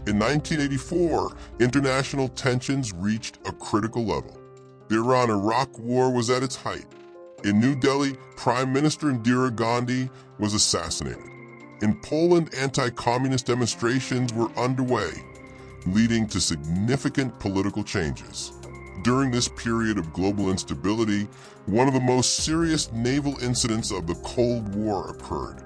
In 1984, international tensions reached a critical level. The Iran-Iraq War was at its height. In New Delhi, Prime Minister Indira Gandhi was assassinated. In Poland, anti-communist demonstrations were underway, leading to significant political changes. During this period of global instability, one of the most serious naval incidents of the Cold War occurred.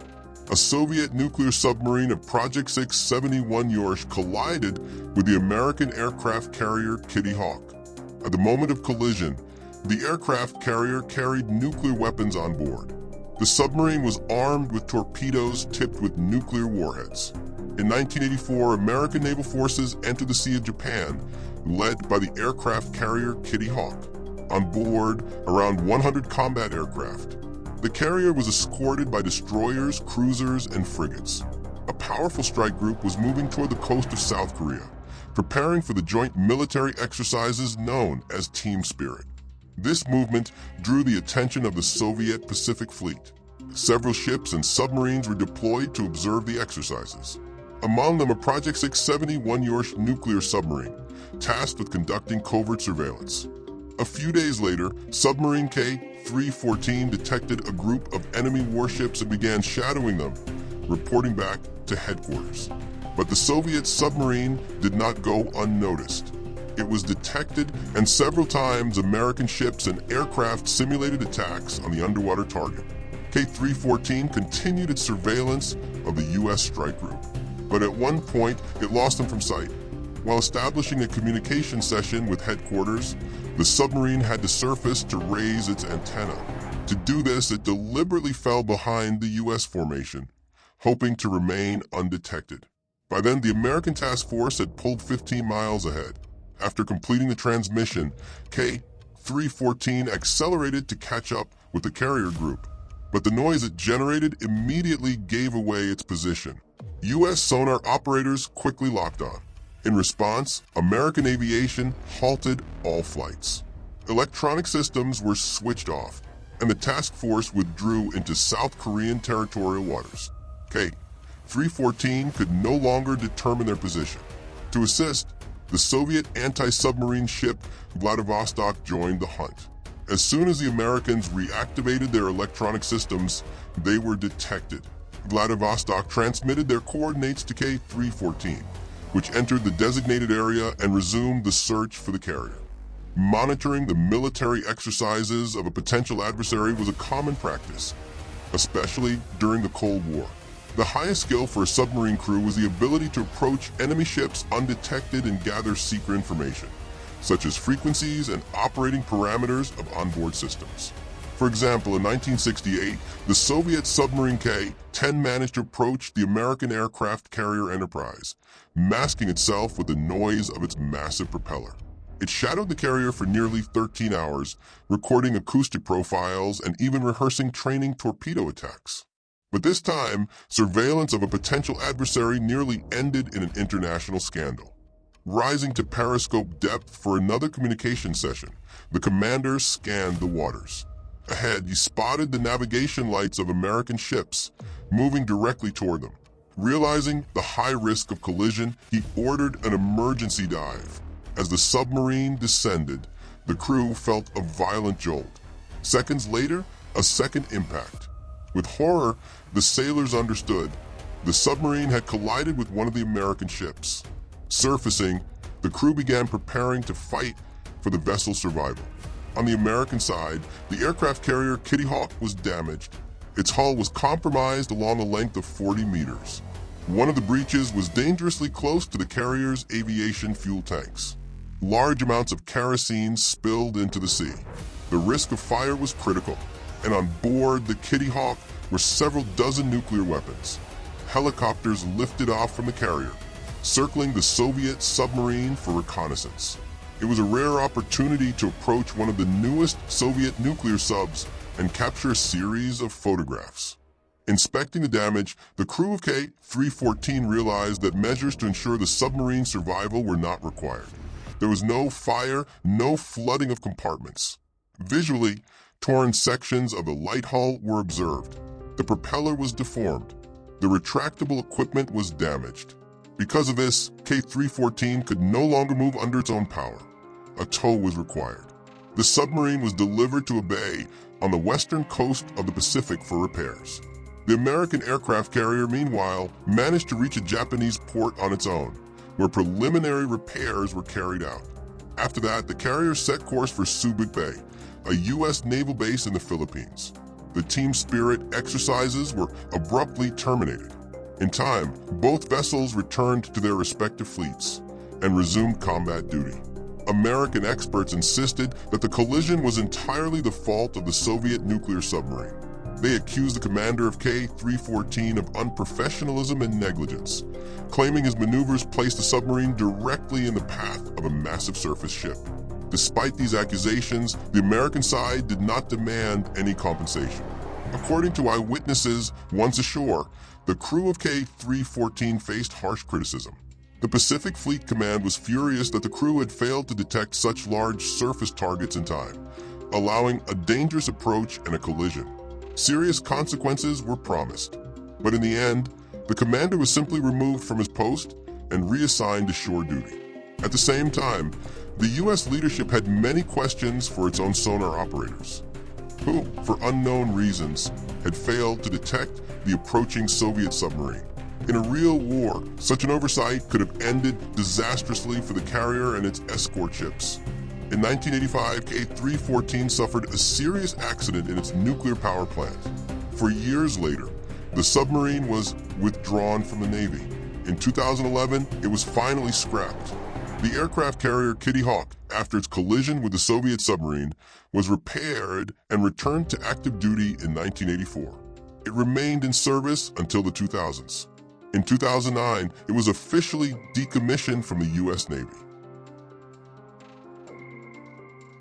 A Soviet nuclear submarine of Project 671 Yorsh collided with the American aircraft carrier Kitty Hawk. At the moment of collision, the aircraft carrier carried nuclear weapons on board. The submarine was armed with torpedoes tipped with nuclear warheads. In 1984, American naval forces entered the Sea of Japan, led by the aircraft carrier Kitty Hawk. On board, around 100 combat aircraft. The carrier was escorted by destroyers, cruisers, and frigates. A powerful strike group was moving toward the coast of South Korea, preparing for the joint military exercises known as Team Spirit. This movement drew the attention of the Soviet Pacific Fleet. Several ships and submarines were deployed to observe the exercises. Among them, a Project 671 Yorsh nuclear submarine, tasked with conducting covert surveillance. A few days later, submarine K-314 detected a group of enemy warships and began shadowing them, reporting back to headquarters. But the Soviet submarine did not go unnoticed. It was detected, and several times American ships and aircraft simulated attacks on the underwater target. K-314 continued its surveillance of the U.S. strike group, but at one point it lost them from sight. While establishing a communication session with headquarters, the submarine had to surface to raise its antenna. To do this, it deliberately fell behind the U.S. formation, hoping to remain undetected. By then, the American task force had pulled 15 miles ahead. After completing the transmission, K-314 accelerated to catch up with the carrier group, but the noise it generated immediately gave away its position. U.S. sonar operators quickly locked on. In response, American aviation halted all flights. Electronic systems were switched off, and the task force withdrew into South Korean territorial waters. K-314 could no longer determine their position. To assist, the Soviet anti-submarine ship Vladivostok joined the hunt. As soon as the Americans reactivated their electronic systems, they were detected. Vladivostok transmitted their coordinates to K-314, which entered the designated area and resumed the search for the carrier. Monitoring the military exercises of a potential adversary was a common practice, especially during the Cold War. The highest skill for a submarine crew was the ability to approach enemy ships undetected and gather secret information, such as frequencies and operating parameters of onboard systems. For example, in 1968, the Soviet submarine K-10 managed to approach the American aircraft carrier Enterprise, masking itself with the noise of its massive propeller. It shadowed the carrier for nearly 13 hours, recording acoustic profiles and even rehearsing training torpedo attacks. But this time, surveillance of a potential adversary nearly ended in an international scandal. Rising to periscope depth for another communication session, the commander scanned the waters. Ahead, he spotted the navigation lights of American ships, moving directly toward them. Realizing the high risk of collision, he ordered an emergency dive. As the submarine descended, the crew felt a violent jolt. Seconds later, a second impact. With horror, the sailors understood. The submarine had collided with one of the American ships. Surfacing, the crew began preparing to fight for the vessel's survival. On the American side, the aircraft carrier Kitty Hawk was damaged. Its hull was compromised along a length of 40 meters. One of the breaches was dangerously close to the carrier's aviation fuel tanks. Large amounts of kerosene spilled into the sea. The risk of fire was critical, and on board the Kitty Hawk were several dozen nuclear weapons. Helicopters lifted off from the carrier, circling the Soviet submarine for reconnaissance. It was a rare opportunity to approach one of the newest Soviet nuclear subs and capture a series of photographs. Inspecting the damage, the crew of K-314 realized that measures to ensure the submarine's survival were not required. There was no fire, no flooding of compartments. Visually, torn sections of the light hull were observed. The propeller was deformed. The retractable equipment was damaged. Because of this, K-314 could no longer move under its own power. A tow was required. The submarine was delivered to a bay on the western coast of the Pacific for repairs. The American aircraft carrier, meanwhile, managed to reach a Japanese port on its own, where preliminary repairs were carried out. After that, the carrier set course for Subic Bay, a U.S. naval base in the Philippines. The team spirit exercises were abruptly terminated. In time, both vessels returned to their respective fleets and resumed combat duty. American experts insisted that the collision was entirely the fault of the Soviet nuclear submarine. They accused the commander of K-314 of unprofessionalism and negligence, claiming his maneuvers placed the submarine directly in the path of a massive surface ship. Despite these accusations, the American side did not demand any compensation. According to eyewitnesses once ashore, the crew of K-314 faced harsh criticism. The Pacific Fleet Command was furious that the crew had failed to detect such large surface targets in time, allowing a dangerous approach and a collision. Serious consequences were promised, but in the end, the commander was simply removed from his post and reassigned to shore duty. At the same time, the U.S. leadership had many questions for its own sonar operators, who, for unknown reasons, had failed to detect the approaching Soviet submarine. In a real war, such an oversight could have ended disastrously for the carrier and its escort ships. In 1985, K-314 suffered a serious accident in its nuclear power plant. For years later, the submarine was withdrawn from the Navy. In 2011, it was finally scrapped. The aircraft carrier Kitty Hawk, after its collision with the Soviet submarine, was repaired and returned to active duty in 1984. It remained in service until the 2000s. In 2009, it was officially decommissioned from the U.S. Navy.